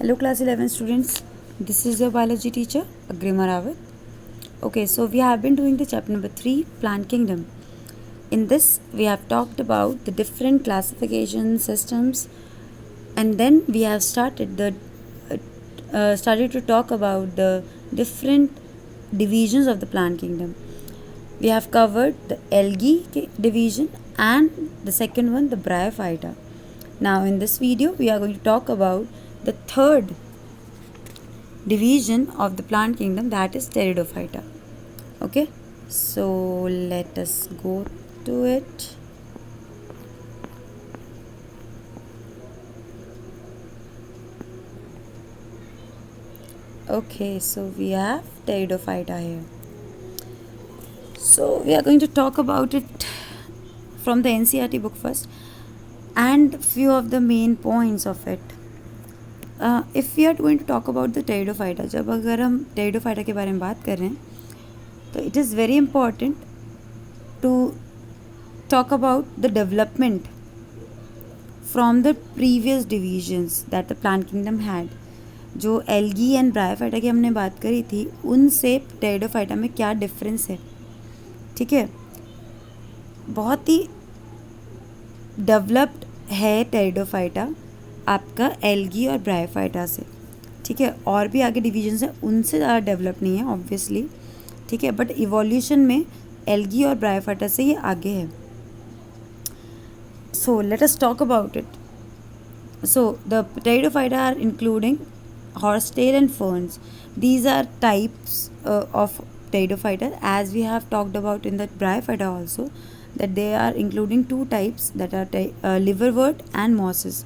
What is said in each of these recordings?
Hello class 11 students, this is your biology teacher Agrima Rawat. Okay, so we have been doing the chapter number 3, plant kingdom. In this we have talked about the different classification systems, and then we have started to talk about the different divisions of the plant kingdom. We have covered the algae division and the second one, the bryophyta. Now in this video we are going to talk about the third division of the plant kingdom, that is pteridophyta. Okay, so let us go to it. Okay, so we have pteridophyta here. So we are going to talk about it from the NCERT book first and few of the main points of it. If we are going to talk about the pteridophyta, जब अगर हम pteridophyta के बारे में बात कर रहे हैं तो it is very important to talk about the development from the previous divisions that the plant kingdom had. जो एल्गी एंड ब्रायोफाइटा की हमने बात करी थी उनसे pteridophyta में क्या डिफरेंस है. ठीक है, बहुत ही डेवलप्ड है pteridophyta आपका एल्गी और ब्रायोफाइटा से. ठीक है, और भी आगे डिविजन्स हैं उनसे ज़्यादा डेवलप नहीं है ऑब्वियसली. ठीक है, बट इवोल्यूशन में एल्गी और ब्रायोफाइटा से ये आगे है. So let us talk about it. So the pteridophyta are including horsetail and ferns. These are types of pteridophyta, as we have talked about in the bryophyta also, that they are including two types, that are liverwort and mosses.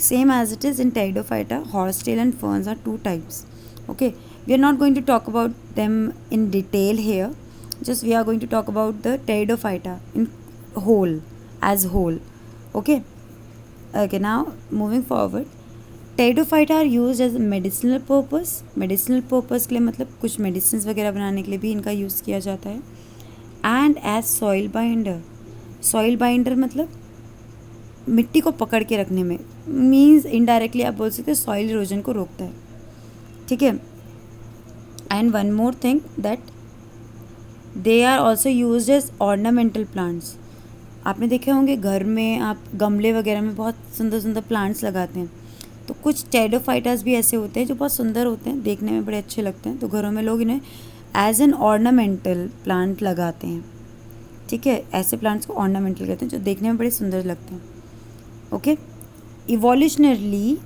Same as it is in pteridophyta, horsetail and ferns are two types. Okay, we are not going to talk about them in detail here, just we are going to talk about the pteridophyta in whole, as whole. Okay, now moving forward, pteridophyta are used as medicinal purpose. medicinal purpose के लिए मतलब कुछ medicines वगैरह बनाने के लिए भी इनका यूज़ किया जाता है. and as soil binder. soil binder मतलब मिट्टी को पकड़ के रखने में, मीन्स इनडायरेक्टली आप बोल सकते हैं सॉइल इरोजन को रोकता है. ठीक है, and one more thing that they are also use as ornamental plants. आपने देखे होंगे घर में आप गमले वगैरह में बहुत सुंदर सुंदर प्लांट्स लगाते हैं, तो कुछ pteridophytas भी ऐसे होते हैं जो बहुत सुंदर होते हैं, देखने में बड़े अच्छे लगते हैं, तो घरों में लोग इन्हें एज एन ऑर्नामेंटल प्लांट लगाते हैं. ठीक है, ऐसे प्लांट्स को ऑर्नामेंटल कहते हैं जो देखने में बड़े सुंदर लगते हैं. Okay, evolutionarily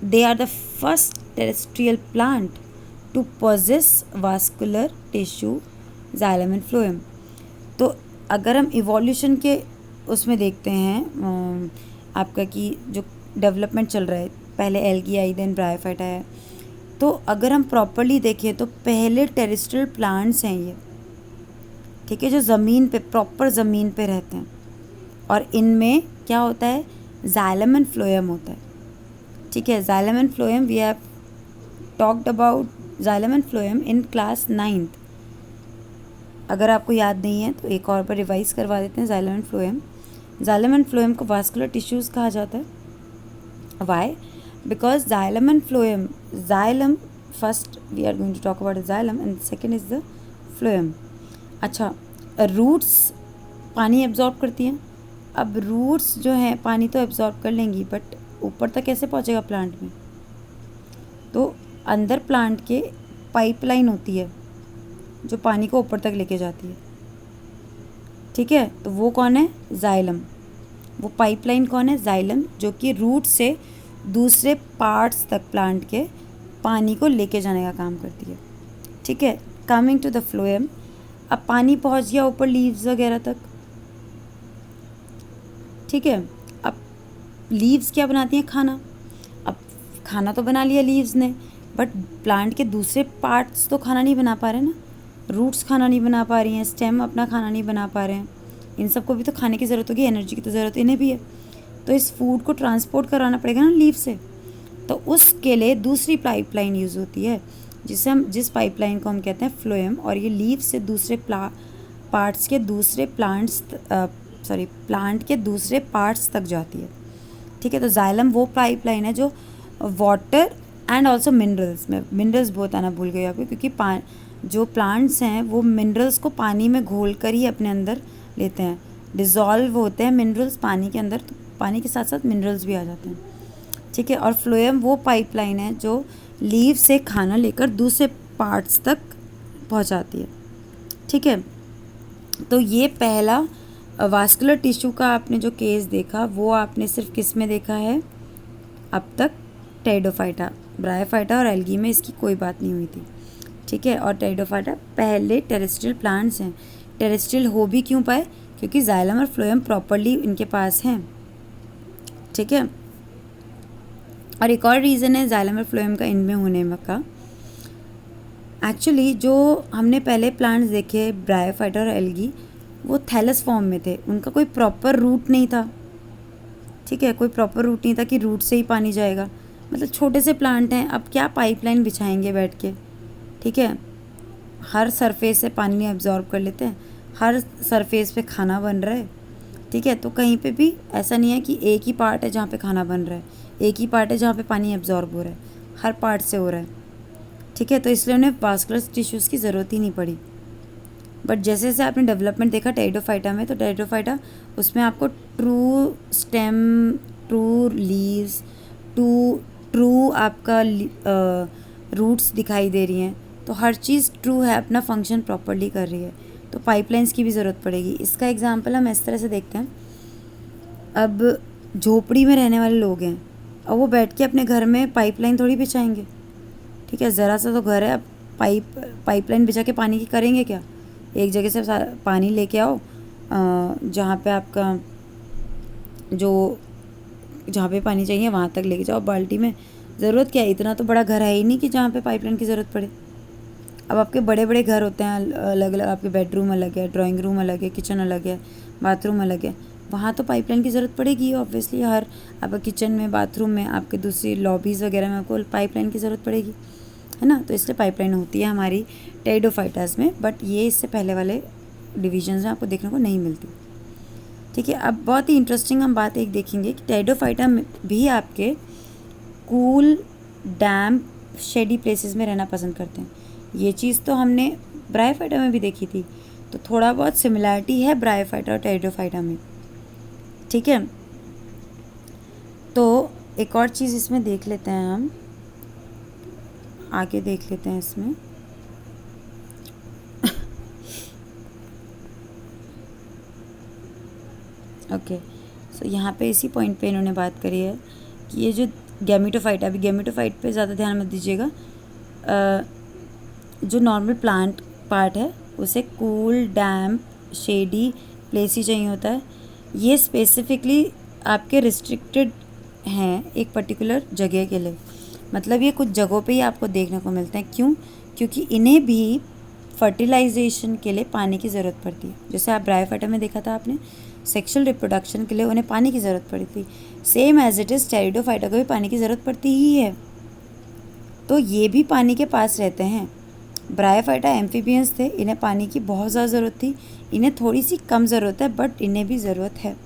they are the first terrestrial plant to possess vascular tissue, xylem and phloem. तो अगर हम इवोल्यूशन के उसमें देखते हैं आपका कि जो डेवलपमेंट चल रहा है, पहले एल्गी आई देन ब्रायोफाइटा है, तो अगर हम प्रॉपरली देखें तो पहले टेरेस्ट्रियल प्लांट्स हैं ये. ठीक है, जो ज़मीन पे प्रॉपर ज़मीन पे रहते हैं, और इनमें क्या होता है, जाइलम एंड फ्लोएम होता है. ठीक है, xylem and phloem we have talked about xylem and phloem in class 9th. अगर आपको याद नहीं है तो एक और बार रिवाइज करवा देते हैं. Xylem and phloem, xylem and phloem को वास्कुलर टिश्यूज़ कहा जाता है. Why? Because xylem and phloem, xylem first we are going to talk about the xylem and second is the phloem. अच्छा, रूट्स पानी एब्जॉर्ब करती हैं. अब रूट्स जो हैं पानी तो एब्जॉर्ब कर लेंगी, बट ऊपर तक कैसे पहुंचेगा प्लांट में, तो अंदर प्लांट के पाइपलाइन होती है जो पानी को ऊपर तक लेके जाती है. ठीक है, तो वो कौन है, जाइलम. वो पाइपलाइन कौन है, जाइलम, जो कि रूट से दूसरे पार्ट्स तक प्लांट के पानी को लेके जाने का काम करती है. ठीक है, कमिंग टू द फ्लोएम. अब पानी पहुंच गया ऊपर लीव्स वगैरह तक. ठीक है, अब लीव्स क्या बनाती हैं, खाना. अब खाना तो बना लिया लीव्स ने, बट प्लांट के दूसरे पार्ट्स तो खाना नहीं बना पा रहे ना. रूट्स खाना नहीं बना पा रही हैं, स्टेम अपना खाना नहीं बना पा रहे हैं. इन सबको भी तो खाने की ज़रूरत होगी, एनर्जी की तो ज़रूरत इन्हें भी है. तो इस फूड को ट्रांसपोर्ट कराना पड़ेगा ना लीव से, तो उसके लिए दूसरी पाइपलाइन यूज़ होती है, जिस पाइपलाइन को हम कहते हैं फ्लोएम. और ये लीव से दूसरे पार्ट्स के दूसरे प्लांट के दूसरे पार्ट्स तक जाती है. ठीक है, तो जाइलम वो पाइपलाइन है जो वाटर एंड ऑल्सो मिनरल्स। मैं मिनरल्स बताना भूल गई आपको, क्योंकि जो प्लांट्स हैं वो मिनरल्स को पानी में घोल कर ही अपने अंदर लेते हैं, डिज़ोल्व होते हैं मिनरल्स पानी के अंदर, तो पानी के साथ साथ मिनरल्स भी आ जाते हैं। ठीक है, और फ्लोएम वो पाइपलाइन है जो लीव से खाना लेकर दूसरे पार्ट्स तक पहुंचाती है। ठीक है, तो ये पहला वास्कुलर टिश्यू का आपने जो केस देखा वो आपने सिर्फ किस में देखा है अब तक? टेरिडोफाइटा, ब्रायोफाइटा और एल्गी में इसकी कोई बात नहीं हुई थी। ठीक है, और टेरिडोफाइटा पहले टेरेस्ट्रियल प्लांट्स हैं। टेरेस्ट्रियल हो भी क्यों पाए? क्योंकि जाइलम और फ्लोएम प्रॉपरली इनके पास हैं। ठीक है, और एक और रीज़न है जाइलम और फ्लोएम का इनमें होने का। एक्चुअली जो हमने पहले प्लांट्स देखे ब्रायोफाइटा और एल्गी, वो थैलस फॉर्म में थे, उनका कोई प्रॉपर रूट नहीं था। ठीक है, कोई प्रॉपर रूट नहीं था कि रूट से ही पानी जाएगा, मतलब छोटे से प्लांट हैं, अब क्या पाइपलाइन बिछाएंगे बैठ के। ठीक है, हर सरफेस से पानी एब्जॉर्ब कर लेते हैं, हर सरफेस पे खाना बन रहा है। ठीक है, तो कहीं पे भी ऐसा नहीं है कि एक ही पार्ट है जहाँ पे खाना बन रहा है, एक ही पार्ट है जहाँ पे पानी एब्जॉर्ब हो रहा है, हर पार्ट से हो रहा है। ठीक है, तो इसलिए उन्हें वास्कुलर टिश्यूज़ की ज़रूरत ही नहीं पड़ी। बट जैसे जैसे आपने डेवलपमेंट देखा टेरिडोफाइटा में, तो टेरिडोफाइटा उसमें आपको true stem, true leaves, true आपका रूट्स दिखाई दे रही हैं, तो हर चीज़ ट्रू है, अपना फंक्शन प्रॉपरली कर रही है, तो पाइपलाइंस की भी ज़रूरत पड़ेगी। इसका एग्जांपल हम इस तरह से देखते हैं। अब झोपड़ी में रहने वाले लोग हैं, अब वो बैठ के अपने घर में पाइपलाइन थोड़ी बिछाएंगे। ठीक है, ज़रा सा तो घर है, अब पाइपलाइन बिछा के पानी की करेंगे क्या? एक जगह से पानी लेके आओ, जहाँ पे आपका जहाँ पे पानी चाहिए वहाँ तक लेके जाओ बाल्टी में। ज़रूरत क्या है, इतना तो बड़ा घर है ही नहीं कि जहाँ पे पाइपलाइन की ज़रूरत पड़े। अब आपके बड़े बड़े घर होते हैं, अलग अलग, आपके बेडरूम अलग है, ड्राइंग रूम अलग है, किचन अलग है, बाथरूम अलग है, वहाँ तो पाइपलाइन की ज़रूरत पड़ेगी ऑब्वियसली। हर आपका किचन में, बाथरूम में, आपके दूसरी लॉबीज़ वगैरह में आपको पाइपलाइन की ज़रूरत पड़ेगी, है ना। तो इसलिए पाइपलाइन होती है हमारी टेरिडोफाइटास में, बट ये इससे पहले वाले डिविजन्स में आपको देखने को नहीं मिलती। ठीक है, अब बहुत ही इंटरेस्टिंग हम बात एक देखेंगे कि टेरिडोफाइटा में भी आपके कूल, डैम्प, शेडी प्लेसेस में रहना पसंद करते हैं। ये चीज़ तो हमने ब्रायोफाइटा में भी देखी थी, तो थोड़ा बहुत सिमिलैरिटी है ब्रायोफाइटा और टेरिडोफाइटा में। ठीक है, तो एक और चीज़ इसमें देख लेते हैं, हम आगे देख लेते हैं इसमें। ओके, सो यहाँ पे इसी पॉइंट पे इन्होंने बात करी है कि ये जो गैमेटोफाइट, अभी गैमेटोफाइट पे ज़्यादा ध्यान मत दीजिएगा, जो नॉर्मल प्लांट पार्ट है उसे कूल, डैम्प, शेडी प्लेस ही चाहिए होता है। ये स्पेसिफिकली आपके रिस्ट्रिक्टेड हैं एक पर्टिकुलर जगह के लिए, मतलब ये कुछ जगहों पे ही आपको देखने को मिलते हैं। क्यों? क्योंकि इन्हें भी फर्टिलाइजेशन के लिए पानी की ज़रूरत पड़ती है। जैसे आप ब्रायोफाइटा में देखा था आपने, सेक्सुअल रिप्रोडक्शन के लिए उन्हें पानी की ज़रूरत पड़ी थी, same as it is pteridophyta को भी पानी की ज़रूरत पड़ती ही है, तो ये भी पानी के पास रहते हैं। ब्रायोफाइटा एम्फीबियंस थे, इन्हें पानी की बहुत ज़्यादा ज़रूरत थी, इन्हें थोड़ी सी कम ज़रूरत है, बट इन्हें भी ज़रूरत है।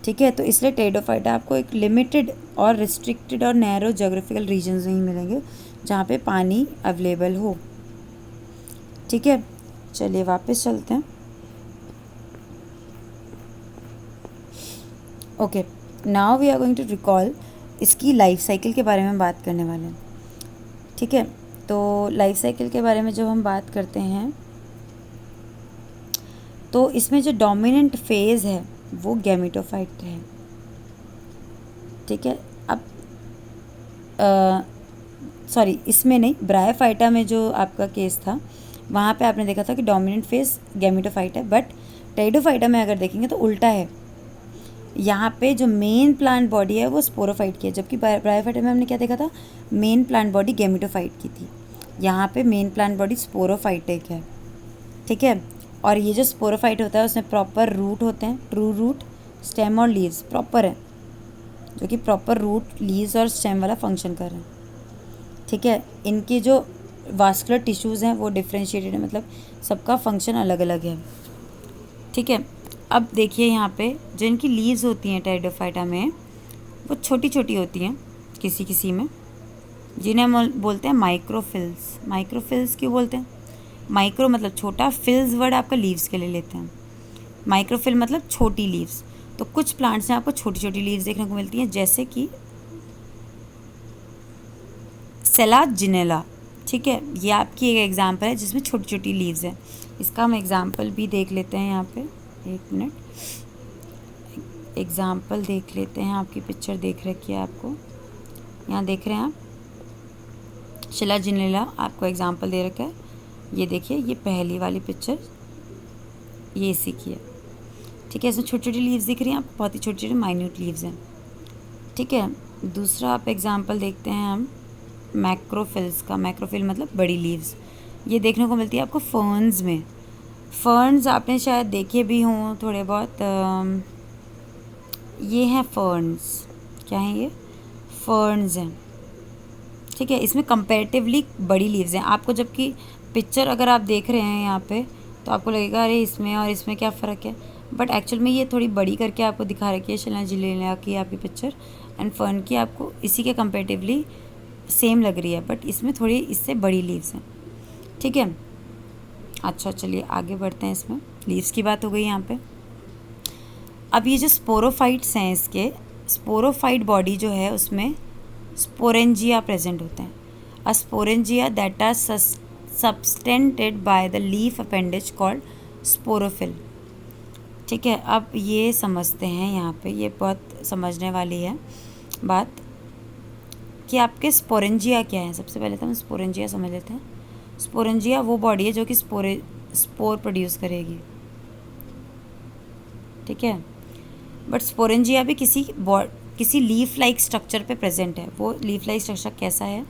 ठीक है, तो इसलिए टेरिडोफाइटा आपको एक लिमिटेड और रिस्ट्रिक्टेड और नैरो जोग्राफिकल रीजन्स नहीं मिलेंगे जहाँ पे पानी अवेलेबल हो। ठीक है, चलिए वापस चलते हैं। Okay, now we are going to recall इसकी लाइफ साइकिल के बारे में बात करने वाले हैं। ठीक है, तो लाइफ साइकिल के बारे में जब हम बात करते हैं तो इसमें जो डोमिनेंट फेज़ है वो गैमेटोफाइट है। ठीक है, अब सॉरी इसमें नहीं, ब्रायोफाइटा में जो आपका केस था वहाँ पे आपने देखा था कि डोमिनेंट फेज़ गैमेटोफाइट है, बट टेरिडोफाइटा में अगर देखेंगे तो उल्टा है। यहाँ पे जो मेन प्लांट बॉडी है वो स्पोरोफाइट की है, जबकि ब्रायोफाइटा में हमने क्या देखा था, मेन प्लांट बॉडी गैमेटोफाइट की थी। यहाँ पे मेन प्लांट बॉडी स्पोरोफाइटिक है। ठीक है, और ये जो स्पोरोफाइट होता है उसमें प्रॉपर रूट होते हैं, ट्रू रूट, स्टेम और लीव्स प्रॉपर है, जो कि प्रॉपर रूट, लीव्स और स्टेम वाला फंक्शन कर रहे हैं। ठीक है, इनके जो वास्कुलर टिश्यूज़ हैं वो डिफ्रेंशिएटेड है, मतलब सबका फंक्शन अलग अलग है। ठीक है, अब देखिए यहाँ पे जो इनकी लीव्स होती हैं टेरिडोफाइटा में वो छोटी छोटी होती हैं, किसी किसी में, जिन्हें हम बोलते हैं माइक्रोफिल्स। माइक्रोफिल्स क्यों बोलते हैं? माइक्रो मतलब छोटा, फिल्स वर्ड आपका लीव्स के लिए लेते हैं। माइक्रोफिल मतलब छोटी लीव्स। तो कुछ प्लांट्स में आपको छोटी छोटी लीव्स देखने को मिलती हैं, जैसे कि सेलाजिनेला। ठीक है, ये आपकी एक एग्जांपल है जिसमें छोटी छोटी लीव्स हैं। इसका हम एग्जांपल भी देख लेते हैं यहाँ पे। एक मिनट, एग्जांपल देख लेते हैं। आपकी पिक्चर देख रखी है आपको, यहाँ देख रहे हैं आप, शिलाजिनेला आपको एग्जांपल दे रखा है। ये देखिए, ये पहली वाली पिक्चर ये इसी की है। ठीक है, इसमें छोटी छोटी लीव्स दिख रही हैं आपको, बहुत ही छोटी छोटी माइन्यूट लीव्स हैं। ठीक है, दूसरा आप एग्जांपल देखते हैं हम मैक्रोफिल्स का। मैक्रोफिल मतलब बड़ी लीव्स। ये देखने को मिलती है आपको फर्न्स में। फर्न्स आपने शायद देखे भी हों थोड़े बहुत। ये हैं फर्न्स। क्या हैं ये? फर्न्स हैं। ठीक है, इसमें कंपैरेटिवली बड़ी लीव्स हैं। आपको जबकि पिक्चर अगर आप देख रहे हैं यहाँ पे, तो आपको लगेगा अरे इसमें और इसमें क्या फ़र्क है, बट एक्चुअल में ये थोड़ी बड़ी करके आपको दिखा रखी है शिलाजिनेला की आपकी पिक्चर, एंड फर्न की आपको इसी के कंपैरेटिवली सेम लग रही है, बट इसमें थोड़ी इससे बड़ी लीव्स हैं। ठीक है, अच्छा चलिए आगे बढ़ते हैं। इसमें लीव्स की बात हो गई यहाँ पे। अब ये जो स्पोरोफाइट्स हैं, इसके स्पोरोफाइट बॉडी जो है उसमें स्पोरेंजिया प्रेजेंट होते हैं। A sporangia that are substantiated by the leaf appendage called sporophyll. ठीक है, अब ये समझते हैं यहाँ पे, ये बहुत समझने वाली है बात कि आपके स्पोरेंजिया क्या है। सबसे पहले तो हम स्पोरेंजिया समझ लेते हैं। स्पोरेंजिया वो बॉडी है जो कि स्पोर प्रोड्यूस करेगी। ठीक है, बट स्पोरेंजिया भी किसी लीफ लाइक स्ट्रक्चर पे प्रेजेंट है। वो लीफ लाइक स्ट्रक्चर कैसा है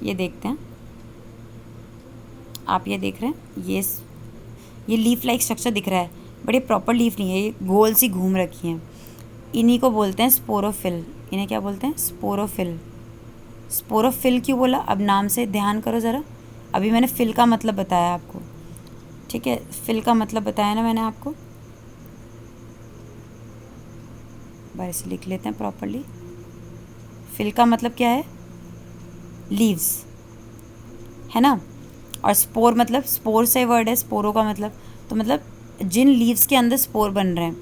ये देखते हैं। आप ये देख रहे हैं, ये लीफ लाइक स्ट्रक्चर दिख रहा है, बट ये प्रॉपर लीफ नहीं है, ये गोल सी घूम रखी हैं। इन्हीं को बोलते हैं स्पोरोफिल। इन्हें क्या बोलते हैं? स्पोरोफिल। स्पोरोफिल क्यों बोला? अब नाम से ध्यान करो ज़रा। अभी मैंने फिल का मतलब बताया आपको। ठीक है, फिल का मतलब बताया ना मैंने आपको। बार से लिख लेते हैं प्रॉपरली। फिल का मतलब क्या है? लीव्स, है ना। और स्पोर मतलब, स्पोर से वर्ड है, स्पोरो का मतलब, तो मतलब जिन लीव्स के अंदर स्पोर बन रहे हैं,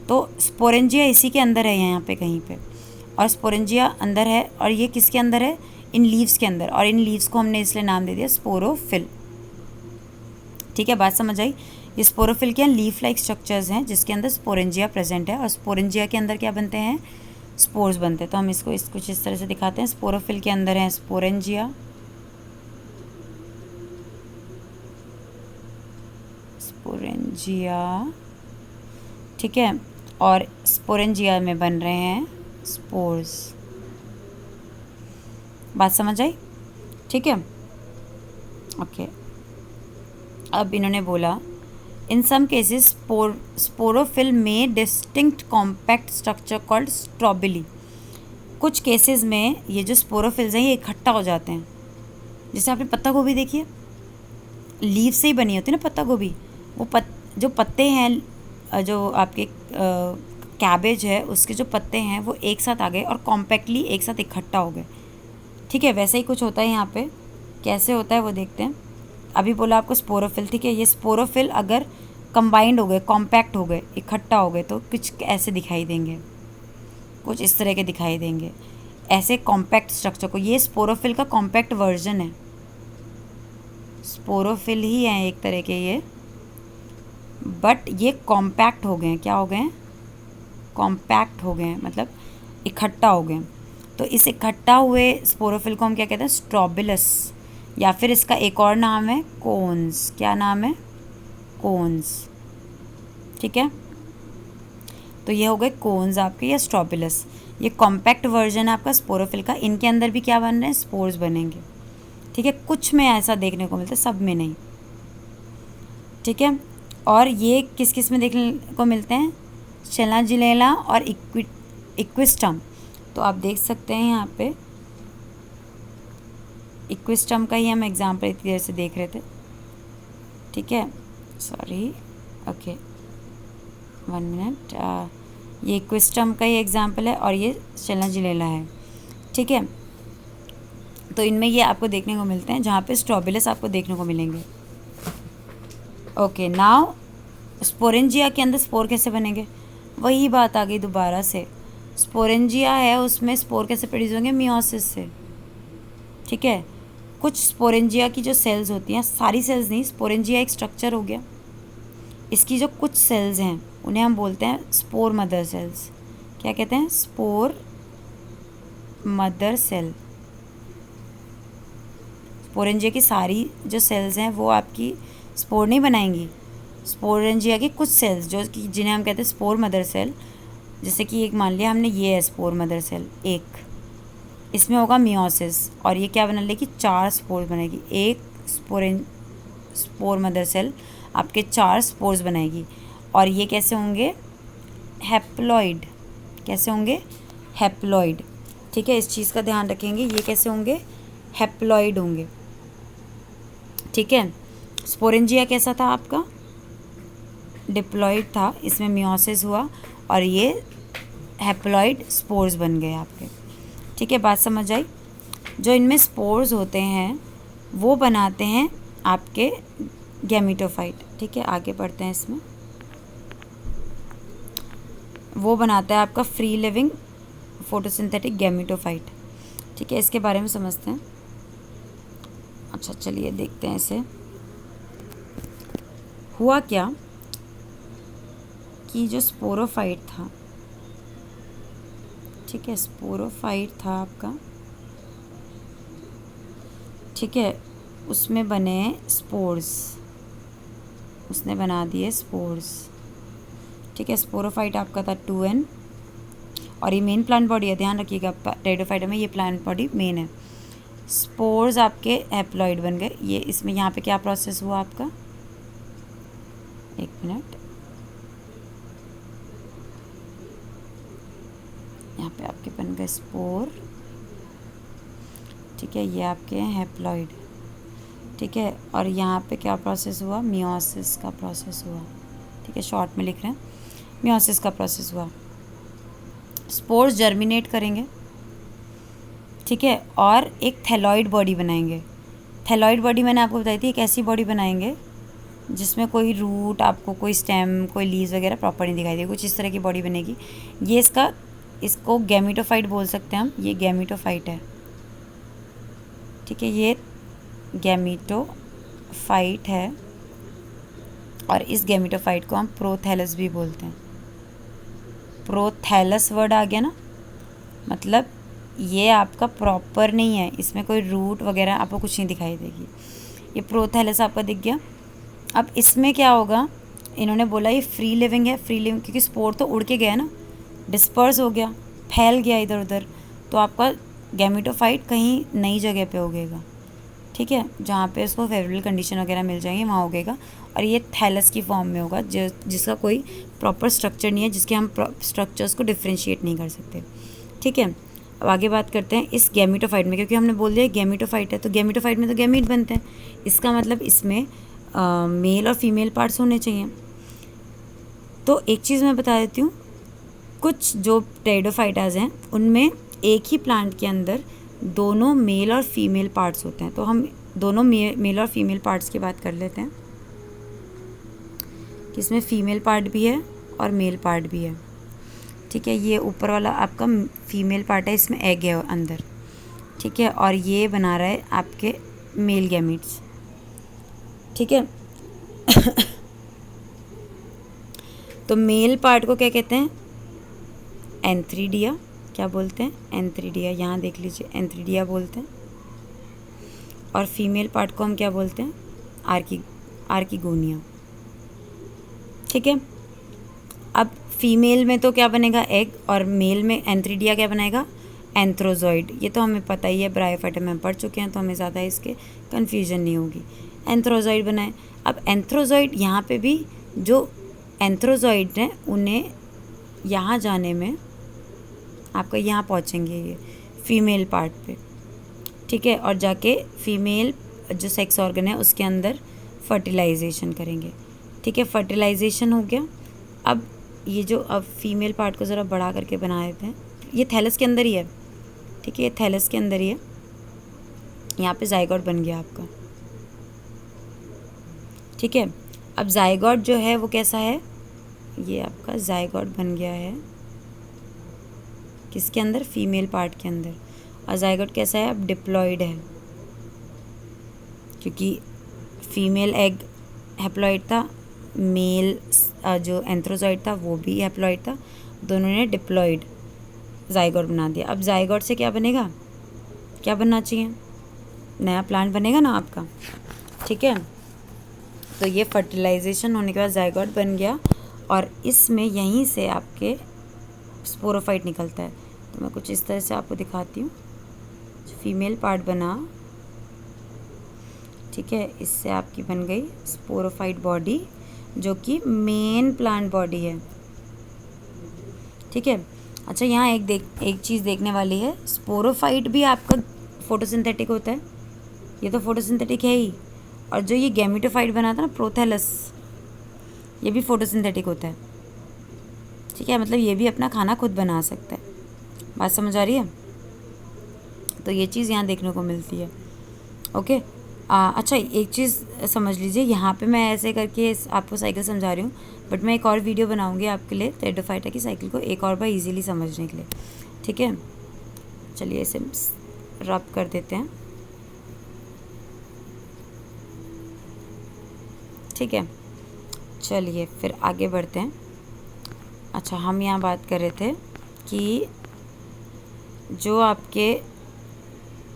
तो स्पोरेंजिया इसी के अंदर है यहाँ पे कहीं पे, और स्पोरेंजिया अंदर है, और ये किसके अंदर है? इन लीव्स के अंदर, और इन लीव्स को हमने इसलिए नाम दे दिया स्पोरोफिल। ठीक है, बात समझ आई। ये स्पोरोफिल के लीफ लाइक स्ट्रक्चर्स हैं जिसके अंदर स्पोरेंजिया प्रेजेंट है, और स्पोरेंजिया के अंदर क्या बनते हैं? स्पोर्स बनते हैं। तो हम इसको कुछ इस तरह से दिखाते हैं। स्पोरोफिल के अंदर है स्पोरेंजिया, ठीक है, और स्पोरेंजिया में बन रहे हैं स्पोर्स। बात समझ आई? ठीक है, ओके। अब इन्होंने बोला इन सम केसेस स्पोरोफिल में डिस्टिंक्ट कॉम्पैक्ट स्ट्रक्चर कॉल्ड स्ट्रॉबिली। कुछ केसेस में ये जो स्पोरोफिल्स हैं ये इकट्ठा हो जाते हैं। जैसे आपने पत्ता गोभी देखी है, लीव से ही बनी होती है ना पत्ता गोभी। वो जो पत्ते हैं, जो आपके कैबेज है उसके जो पत्ते हैं वो एक साथ आ गए और कॉम्पैक्टली एक साथ इकट्ठा हो गए। ठीक है, वैसे ही कुछ होता है यहाँ पे। कैसे होता है वो देखते हैं। अभी बोला आपको स्पोरोफिल। ठीक है, ये स्पोरोफिल अगर कंबाइंड हो गए, कॉम्पैक्ट हो गए, इकट्ठा हो गए, तो कुछ ऐसे दिखाई देंगे, कुछ इस तरह के दिखाई देंगे। ऐसे कॉम्पैक्ट स्ट्रक्चर को, ये स्पोरोफिल का कॉम्पैक्ट वर्जन है। स्पोरोफिल ही है एक तरह के ये, बट ये कॉम्पैक्ट हो गए हैं। क्या हो गए हैं? कॉम्पैक्ट हो गए हैं, मतलब इकट्ठा हो गए। तो इस इकट्ठा हुए स्पोरोफिल को हम क्या कहते हैं? स्ट्रॉबिलस, या फिर इसका एक और नाम है कोन्स। क्या नाम है? कोन्स। ठीक है, तो ये हो गए कोन्स आपके, या स्ट्रॉबिलस। ये कॉम्पैक्ट वर्जन है आपका स्पोरोफिल का। इनके अंदर भी क्या बन रहे हैं? स्पोर्स बनेंगे। ठीक है, कुछ में ऐसा देखने को मिलता है, सब में नहीं। ठीक है, और ये किस किस में देखने को मिलते हैं? शिलाजिनेला और इक्विस्टम। तो आप देख सकते हैं यहाँ पे इक्विस्टम का ही हम एग्जाम्पल इतनी देर से देख रहे थे। ठीक है, सॉरी, ओके, 1 मिनट। ये इक्विस्टम का ही एग्जाम्पल है और ये शिलाजिनेला है। ठीक है, तो इनमें ये आपको देखने को मिलते हैं, जहाँ पे स्ट्रोबिलस आपको देखने को मिलेंगे। ओके, नाउ स्पोरेंजिया के अंदर स्पोर कैसे बनेंगे? वही बात आ गई दोबारा से। स्पोरेंजिया है, उसमें स्पोर कैसे प्रोड्यूस होंगे? मियोसिस से। ठीक है, कुछ स्पोरेंजिया की जो सेल्स होती हैं, सारी सेल्स नहीं, स्पोरेंजिया एक स्ट्रक्चर हो गया, इसकी जो कुछ सेल्स हैं उन्हें हम बोलते हैं स्पोर मदर सेल्स। क्या कहते हैं? Spore mother cell. स्पोरेंजिया की सारी जो सेल्स हैं वो आपकी स्पोर नहीं बनाएंगी। स्पोरेंजिया की कुछ सेल्स जो कि जिन्हें हम कहते हैं स्पोर मदर सेल, जैसे कि एक मान लिया हमने, ये है स्पोर मदर सेल एक, इसमें होगा मियोसिस और ये क्या बना लेगी? 4 स्पोर बनेगी। एक स्पोर मदर सेल आपके 4 स्पोर्स बनाएगी और ये कैसे होंगे? हैप्लॉइड। कैसे होंगे? हैप्लॉइड। ठीक है, इस चीज़ का ध्यान रखेंगे, ये कैसे होंगे? हैप्लॉइड होंगे। ठीक है, स्पोरेंजिया कैसा था आपका? डिप्लॉइड था, इसमें मियोसिस हुआ और ये हैप्लॉइड स्पोर्स बन गए आपके। ठीक है, बात समझ आई? जो इनमें स्पोर्स होते हैं वो बनाते हैं आपके गैमीटोफाइट। ठीक है, आगे बढ़ते हैं इसमें। वो बनाता है आपका फ्री लिविंग फोटोसिंथेटिक गैमीटोफाइट। ठीक है, इसके बारे में समझते हैं। अच्छा, चलिए देखते हैं इसे। हुआ क्या कि जो स्पोरोफाइट था, ठीक है, स्पोरोफाइट था आपका, ठीक है, उसमें बने स्पोर्स, उसने बना दिए स्पोर्स। ठीक है, स्पोरोफाइट आपका था 2n और ये मेन प्लांट बॉडी है, ध्यान रखिएगा, टेरिडोफाइटा में ये प्लांट बॉडी मेन है। स्पोर्स आपके हैप्लॉइड बन गए। ये इसमें यहाँ पे क्या प्रोसेस हुआ आपका? एक मिनट, यहाँ पे आपके बन गए स्पोर। ठीक है, ये आपके हैं हैप्लॉइड। ठीक है, और यहाँ पे क्या प्रोसेस हुआ? मियोसिस का प्रोसेस हुआ। ठीक है, शॉर्ट में लिख रहे हैं, मियोसिस का प्रोसेस हुआ। स्पोर्स जर्मिनेट करेंगे, ठीक है, और एक थैलॉइड बॉडी बनाएंगे। थैलॉइड बॉडी मैंने आपको बताई थी, एक ऐसी बॉडी बनाएंगे जिसमें कोई रूट, आपको कोई स्टेम, कोई लीव्स वगैरह प्रॉपर नहीं दिखाई देगी, कुछ इस तरह की बॉडी बनेगी। ये इसको गैमीटोफाइट बोल सकते हैं हम, ये गैमीटोफाइट है। ठीक है, ये गैमीटोफाइट है और इस गैमीटोफाइट को हम प्रोथैलस भी बोलते हैं। प्रोथैलस वर्ड आ गया ना, मतलब ये आपका प्रॉपर नहीं है, इसमें कोई रूट वगैरह आपको कुछ नहीं दिखाई देगी। ये प्रोथैलस आपका दिख गया। अब इसमें क्या होगा? इन्होंने बोला ये फ्री लिविंग है, फ्री लिविंग क्योंकि स्पोर तो उड़ के गया ना, डिस्पर्स हो गया, फैल गया इधर उधर, तो आपका गैमीटोफाइट कहीं नई जगह पे उगेगा। ठीक है, जहाँ पे उसको फेवरेबल कंडीशन वगैरह मिल जाएंगी वहाँ उगेगा और ये थैलस की फॉर्म में होगा, जिसका कोई प्रॉपर स्ट्रक्चर नहीं है, जिसके हम स्ट्रक्चर्स को डिफ्रेंशिएट नहीं कर सकते। ठीक है, अब आगे बात करते हैं इस गैमीटोफाइट में, क्योंकि हमने बोल दिया गैमीटोफाइट है, तो गैमीटोफाइट में तो गैमीट बनते हैं, इसका मतलब इसमें मेल और फीमेल पार्ट्स होने चाहिए। तो एक चीज़ मैं बता देती हूँ, कुछ जो टेरिडोफाइटाज हैं उनमें एक ही प्लांट के अंदर दोनों मेल और फीमेल पार्ट्स होते हैं। तो हम दोनों मेल और फीमेल पार्ट्स की बात कर लेते हैं कि इसमें फीमेल पार्ट भी है और मेल पार्ट भी है। ठीक है, ये ऊपर वाला आपका फीमेल पार्ट है, इसमें एग है अंदर। ठीक है, और ये बना रहा है आपके मेल गैमीट्स। ठीक है तो मेल पार्ट को क्या कहते हैं? एंथ्रीडिया। क्या बोलते हैं? एंथ्रीडिया। यहाँ देख लीजिए, एंथ्रीडिया बोलते हैं। और फीमेल पार्ट को हम क्या बोलते हैं? आर्किगोनिया। ठीक है, अब फीमेल में तो क्या बनेगा? एग, और मेल में एंथ्रीडिया क्या बनाएगा? एंथ्रोजॉइड। ये तो हमें पता ही है, ब्रायोफाइटा में हम पढ़ चुके हैं, तो हमें ज़्यादा इसके कन्फ्यूजन नहीं होगी। एंथ्रोजॉइड बनाए। अब एंथ्रोजॉइड यहाँ पे भी जो एंथ्रोजॉइड हैं उन्हें यहाँ जाने में आपका यहाँ पहुँचेंगे ये फीमेल पार्ट पे। ठीक है, और जाके फीमेल जो सेक्स ऑर्गन है उसके अंदर फर्टिलाइजेशन करेंगे। ठीक है, फर्टिलाइजेशन हो गया। अब फीमेल पार्ट को ज़रा बढ़ा करके बना देते हैं, ये थैलस के अंदर ही है। ठीक है, ये थैलस के अंदर ही है। यहाँ पे जाइगोट बन गया आपका। ठीक है, अब जाइगोट जो है वो कैसा है, ये आपका जाइगोट बन गया है किसके अंदर, फीमेल पार्ट के अंदर। और जाइगोट कैसा है, अब डिप्लॉयड है, क्योंकि फीमेल एग हैप्लॉइड था, मेल जो एंथ्रोजॉइड था वो भी हैप्लॉइड था, दोनों ने डिप्लॉयड जाइगोट बना दिया। अब जाइगोट से क्या बनेगा, क्या बनना चाहिए, नया प्लांट बनेगा ना आपका। ठीक है, तो ये फर्टिलाइजेशन होने के बाद जाइगोट बन गया और इसमें यहीं से आपके स्पोरोफाइट निकलता है। तो मैं कुछ इस तरह से आपको दिखाती हूँ। फीमेल पार्ट बना, ठीक है, इससे आपकी बन गई स्पोरोफाइट बॉडी जो कि मेन प्लांट बॉडी है। ठीक है, अच्छा यहाँ एक चीज़ देखने वाली है, स्पोरोफाइट भी आपका फोटोसिंथेटिक होता है, ये तो फोटोसिंथेटिक है ही। और जो ये गैमेटोफाइट बना था ना प्रोथैलस, ये भी फोटोसिंथेटिक होता है। ठीक है, मतलब ये भी अपना खाना खुद बना सकता है। बात समझ आ रही है? तो ये चीज़ यहाँ देखने को मिलती है। ओके, अच्छा एक चीज़ समझ लीजिए, यहाँ पे मैं ऐसे करके आपको साइकिल समझा रही हूँ, बट मैं एक और वीडियो बनाऊँगी आपके लिए टेरिडोफाइटा की साइकिल को एक और बार इजीली समझने के लिए। ठीक है, चलिए इसे रब कर देते हैं। ठीक है, चलिए फिर आगे बढ़ते हैं। अच्छा, हम यहाँ बात कर रहे थे कि जो आपके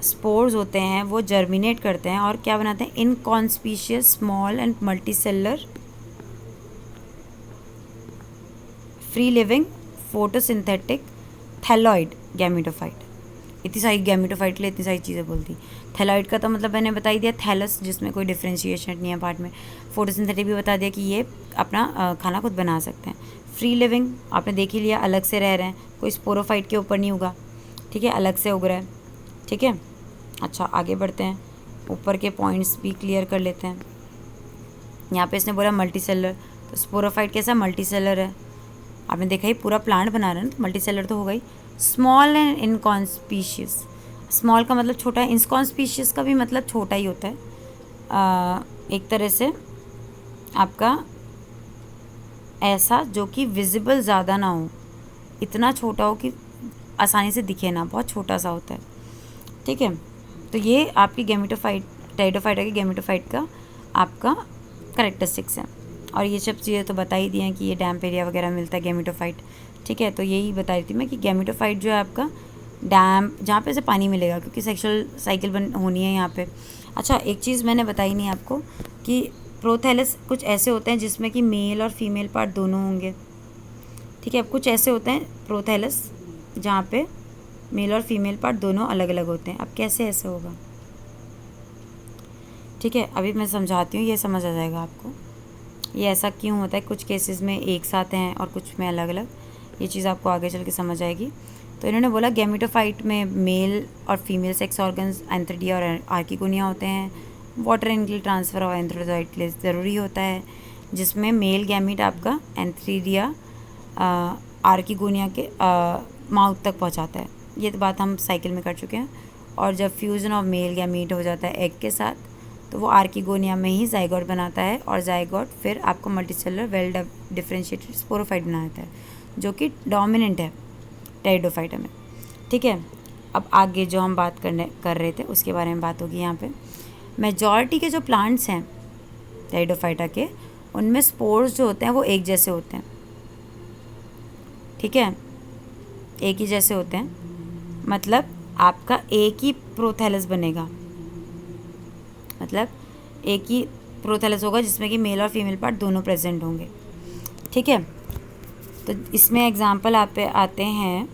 स्पोर्स होते हैं वो जर्मिनेट करते हैं और क्या बनाते हैं, inconspicuous small and multicellular free living photosynthetic thalloid gametophyte. इतनी सारी गैमेटोफाइट के लिए इतनी सारी चीज़ें बोलती। थैलॉइड का तो मतलब मैंने बता ही दिया, थैलस जिसमें कोई डिफ्रेंशिएशन नहीं है पार्ट में। फोटोसिंथेटिक भी बता दिया कि ये अपना खाना खुद बना सकते हैं। फ्री लिविंग आपने देख ही लिया, अलग से रह रहे हैं, कोई स्पोरोफाइट के ऊपर नहीं होगा। ठीक है, अलग से उग रहा है। ठीक है, अच्छा आगे बढ़ते हैं, ऊपर के पॉइंट्स भी क्लियर कर लेते हैं। यहाँ पे इसने बोला मल्टी सेलर, तो स्पोरोफाइट कैसा मल्टी सेलर है, आपने देखा ही पूरा प्लांट बना रहे हैं, तो मल्टी सेलर तो होगा ही। स्मॉल एंड इनकॉन्स्पीशियस, स्मॉल का मतलब छोटा है, इनकॉन्स्पीशियस का भी मतलब छोटा ही होता है। एक तरह से आपका ऐसा जो कि विजिबल ज़्यादा ना हो, इतना छोटा हो कि आसानी से दिखे ना, बहुत छोटा सा होता है। ठीक है, तो ये आपकी गैमेटोफाइट, टेरिडोफाइटा की गैमेटोफाइट का आपका करेक्टरिस्टिक्स है। और ये सब चीज़ें तो बता ही दी हैं कि ये डैम्प एरिया वगैरह मिलता है गैमेटोफाइट। ठीक है, तो यही बता रही थी मैं कि गैमेटोफाइट जो है आपका डैम्प, जहाँ पे से पानी मिलेगा, क्योंकि सेक्सुअल साइकिल बन होनी है यहाँ पे। अच्छा एक चीज़ मैंने बताई नहीं आपको कि प्रोथैलस कुछ ऐसे होते हैं जिसमें कि मेल और फीमेल पार्ट दोनों होंगे। ठीक है, अब कुछ ऐसे होते हैं प्रोथैलस जहाँ पे मेल और फीमेल पार्ट दोनों अलग अलग होते हैं। अब कैसे ऐसे होगा, ठीक है, अभी मैं समझाती हूँ, ये समझ आ जाएगा आपको ये ऐसा क्यों होता है। कुछ केसेस में एक साथ हैं और कुछ में अलग अलग, ये चीज़ आपको आगे चल के समझ आएगी। तो इन्होंने बोला गैमेटोफाइट में मेल और फीमेल सेक्स ऑर्गन्स एंथ्रीडिया और आर्किगोनिया होते हैं। वाटर इनके ट्रांसफ़र और एंथ्रोजॉइड के लिए ज़रूरी होता है, जिसमें मेल गैमीट आपका एंथ्रीडिया आर्किगोनिया के माउथ तक पहुंचाता है। ये तो बात हम साइकिल में कर चुके हैं। और जब फ्यूज़न ऑफ मेल गैमीट हो जाता है एग के साथ, तो वो आर्किगोनिया में ही जाइगोट बनाता है और जाइगोट फिर आपको मल्टीसेलर वेल डिफरेंशिएटेड स्पोरोफाइट बनाता है, जो कि डोमिनेंट है टेरिडोफाइटा में। ठीक है, अब आगे जो हम बात कर रहे थे उसके बारे में बात होगी। यहाँ पे मेजॉरिटी के जो प्लांट्स हैं टेरिडोफाइटा के, उनमें स्पोर्स जो होते हैं वो एक जैसे होते हैं। ठीक है, एक ही जैसे होते हैं, मतलब आपका एक ही प्रोथैलस बनेगा, मतलब एक ही प्रोथैलस होगा जिसमें कि मेल और फीमेल पार्ट दोनों प्रेजेंट होंगे। ठीक है, तो इसमें एग्जांपल आप पे आते हैं,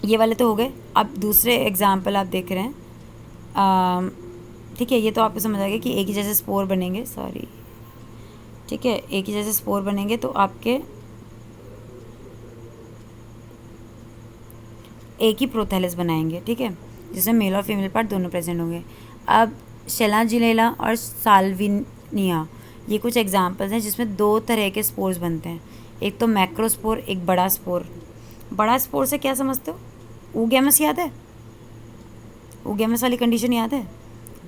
ये वाले तो हो गए। अब दूसरे एग्जांपल आप देख रहे हैं। ठीक है, ये तो आपको समझ आ गया कि एक ही जैसे स्पोर बनेंगे, सॉरी, ठीक है, एक ही जैसे स्पोर बनेंगे तो आपके एक ही प्रोथैलस बनाएंगे। ठीक है, जिसमें मेल और फीमेल पार्ट दोनों प्रेजेंट होंगे। अब शेलाजिलेला और साल्विनिया, ये कुछ एग्जांपल्स हैं जिसमें दो तरह के स्पोर्स बनते हैं, एक तो मैक्रोस्पोर, एक बड़ा स्पोर। बड़ा स्पोर से क्या समझते हो? oogamous याद है? oogamous वाली कंडीशन याद है?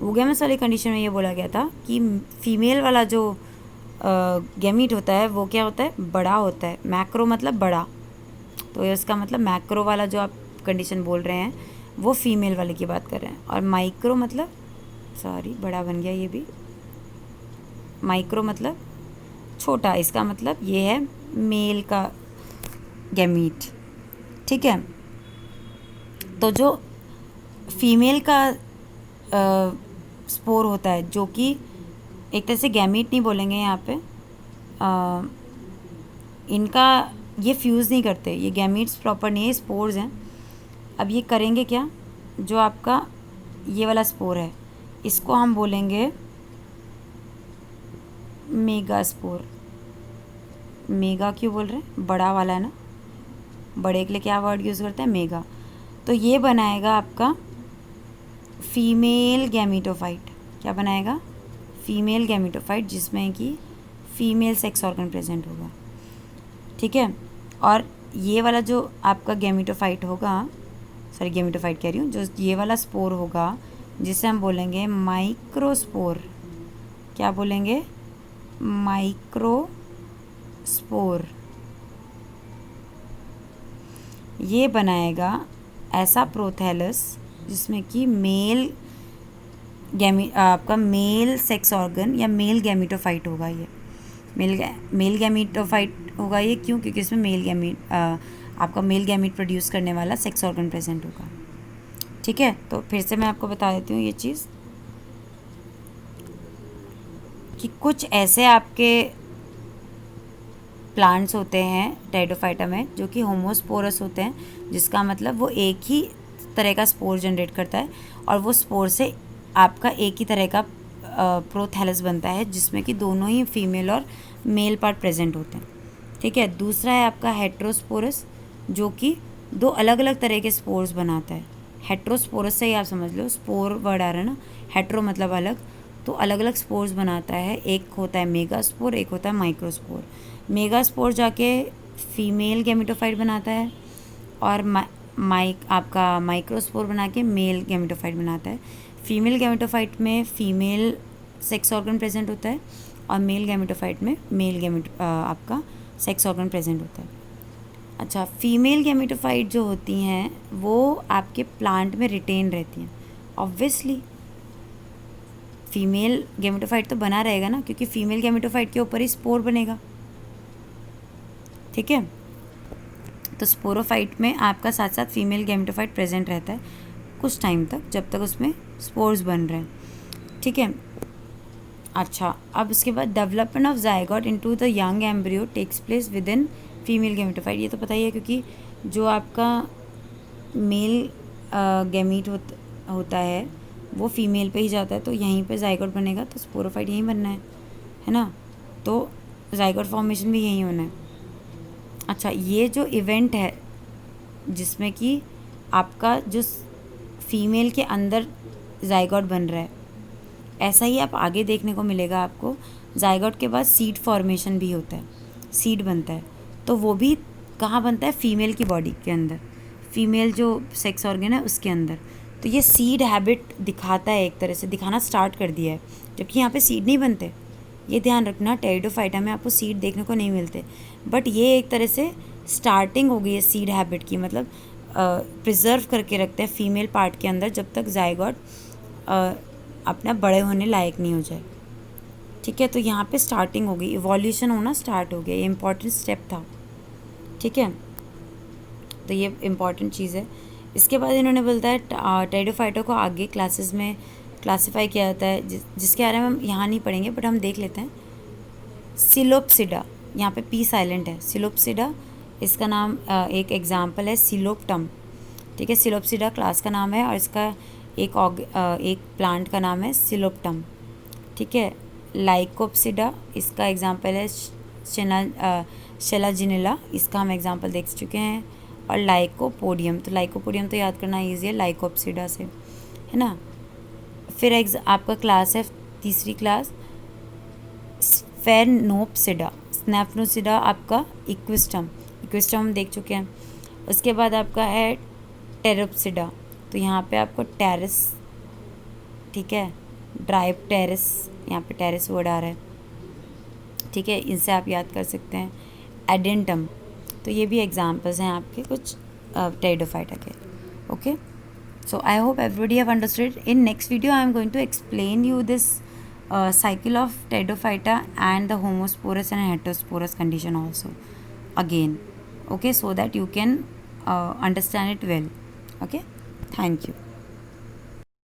oogamous वाली कंडीशन में ये बोला गया था कि फीमेल वाला जो गैमीट होता है वो क्या होता है? बड़ा होता है। मैक्रो मतलब बड़ा, तो इसका मतलब मैक्रो वाला जो आप कंडीशन बोल रहे हैं वो फीमेल वाले की बात कर रहे हैं। और माइक्रो मतलब, सॉरी बड़ा बन गया ये भी, माइक्रो मतलब छोटा, इसका मतलब ये है मेल का गैमीट। ठीक है, तो जो फीमेल का स्पोर होता है, जो कि एक तरह से गैमीट नहीं बोलेंगे यहाँ पे, इनका ये फ्यूज़ नहीं करते, ये गैमीट्स प्रॉपर नहीं है, स्पोर्स हैं। अब ये करेंगे क्या? जो आपका ये वाला स्पोर है इसको हम बोलेंगे मेगा स्पोर। मेगा क्यों बोल रहे हैं? बड़ा वाला है ना, बड़े के लिए क्या वर्ड यूज़ करते हैं? मेगा। तो ये बनाएगा आपका फीमेल गैमीटोफाइट। क्या बनाएगा? फीमेल गैमीटोफाइट, जिसमें कि फीमेल सेक्स ऑर्गन प्रेजेंट होगा। ठीक है, और ये वाला जो आपका गैमीटोफाइट होगा, सॉरी गैमीटोफाइट कह रही हूँ, जो ये वाला स्पोर होगा जिसे हम बोलेंगे माइक्रोस्पोर। क्या बोलेंगे? माइक्रोस्पोर। ये बनाएगा ऐसा प्रोथैलस जिसमें कि मेल आपका मेल सेक्स ऑर्गन या मेल गैमीटोफाइट होगा। ये मेल गैमीटोफाइट होगा ये क्यों? क्योंकि इसमें आपका मेल गैमीट प्रोड्यूस करने वाला सेक्स ऑर्गन प्रेजेंट होगा। ठीक है, तो फिर से मैं आपको बता देती हूँ ये चीज़ कि कुछ ऐसे आपके प्लांट्स होते हैं टेरिडोफाइटा में जो कि होमोस्पोरस होते हैं, जिसका मतलब वो एक ही तरह का स्पोर जनरेट करता है और वो स्पोर से आपका एक ही तरह का प्रोथैलस बनता है, जिसमें कि दोनों ही फीमेल और मेल पार्ट प्रेजेंट होते हैं। ठीक है, दूसरा है आपका हेट्रोस्पोरस, जो कि दो अलग अलग तरह के स्पोर्स बनाता है। हेट्रोस्पोरस से ही आप समझ लो, स्पोर वर्ड आ रहा है ना, हेट्रो मतलब अलग, तो अलग अलग स्पोर्स बनाता है। एक होता है मेगा स्पोर, एक होता है माइक्रोस्पोर। मेगा स्पोर जाके फीमेल गैमीटोफाइट बनाता है और आपका माइक्रोस्पोर बना के मेल गैमीटोफाइट बनाता है। फीमेल गैमीटोफाइट में फीमेल सेक्स ऑर्गन प्रेजेंट होता है और मेल गैमीटोफाइट में मेल आपका सेक्स ऑर्गन प्रेजेंट होता है। अच्छा, फीमेल गैमीटोफाइट जो होती हैं वो आपके प्लांट में रिटेन रहती हैं। ऑब्वियसली फीमेल गैमीटोफाइट तो बना रहेगा ना, क्योंकि फीमेल गैमीटोफाइट के ऊपर ही स्पोर बनेगा। ठीक है, तो स्पोरोफाइट में आपका साथ साथ फीमेल गैमीटोफाइट प्रेजेंट रहता है कुछ टाइम तक, जब तक उसमें स्पोर्स बन रहे हैं। ठीक है, अच्छा, अब उसके बाद development of zygote into the young embryo takes place within female gametophyte. ये तो पता ही है, क्योंकि जो आपका मेल गैमीट होता है वो फीमेल पे ही जाता है, तो यहीं पे जायगोट बनेगा, तो स्पोरोफाइट यहीं बनना है ना, तो जायगोट फॉर्मेशन भी यहीं होना है। अच्छा, ये जो इवेंट है जिसमें कि आपका जो फीमेल के अंदर जायगोट बन रहा है, ऐसा ही आप आगे देखने को मिलेगा आपको। जायगोट के बाद सीड फॉर्मेशन भी होता है, सीड बनता है, तो वो भी कहाँ बनता है? फीमेल की बॉडी के अंदर, फीमेल जो सेक्स ऑर्गन है उसके अंदर। तो ये सीड हैबिट दिखाता है, एक तरह से दिखाना स्टार्ट कर दिया है, जबकि यहाँ पे सीड नहीं बनते। ये ध्यान रखना, टेरिडोफाइटा में आपको सीड देखने को नहीं मिलते, बट ये एक तरह से स्टार्टिंग हो गई है सीड हैबिट की, मतलब प्रिजर्व करके रखते हैं फीमेल पार्ट के अंदर जब तक जायगोट अपना बड़े होने लायक नहीं हो जाए। ठीक है, तो यहाँ पे स्टार्टिंग हो गई, इवोल्यूशन होना स्टार्ट हो गया, ये इम्पॉर्टेंट स्टेप था। ठीक है, तो ये इम्पॉर्टेंट चीज़ है। इसके बाद इन्होंने बोलता है टेरिडोफाइटा को आगे क्लासेस में क्लासीफाई किया जाता है, जिसके बारे में हम यहाँ नहीं पढ़ेंगे, बट हम देख लेते हैं। सिलोप्सिडा, यहाँ पे पी साइलेंट है, सिलोप्सिडा इसका नाम, एक एग्जाम्पल है सिलोप्टम। ठीक है, सिलोप्सिडा क्लास का नाम है और इसका एक प्लांट का नाम है सिलोप्टम। ठीक है, लाइकोप्सिडा इसका एग्जाम्पल है शेलाजिनेला, इसका हम एग्जाम्पल देख चुके हैं। और लाइकोपोडियम, तो लाइकोपोडियम तो याद करना ईजी है लाइकोप्सिडा से, है ना। फिर आपका क्लास है तीसरी क्लास स्फेनोप्सिडा। स्नेफनोसिडा आपका इक्विस्टम, इक्विस्टम हम देख चुके हैं। उसके बाद आपका है टेरोप्सिडा, तो यहाँ पे आपको टेरिस, ठीक है, ड्राइव टेरिस, यहाँ पे टेरिस वर्ड आ रहा है, ठीक है, इनसे आप याद कर सकते हैं। एडेंटम, तो ये भी एग्जाम्पल्स हैं आपके कुछ टेरिडोफाइटा के। Okay, so I hope everybody have understood. In next video I am going to explain you this cycle of pteridophyta and the homosporous and heterosporous condition also again. Okay, so that you can understand it well. Okay, thank you.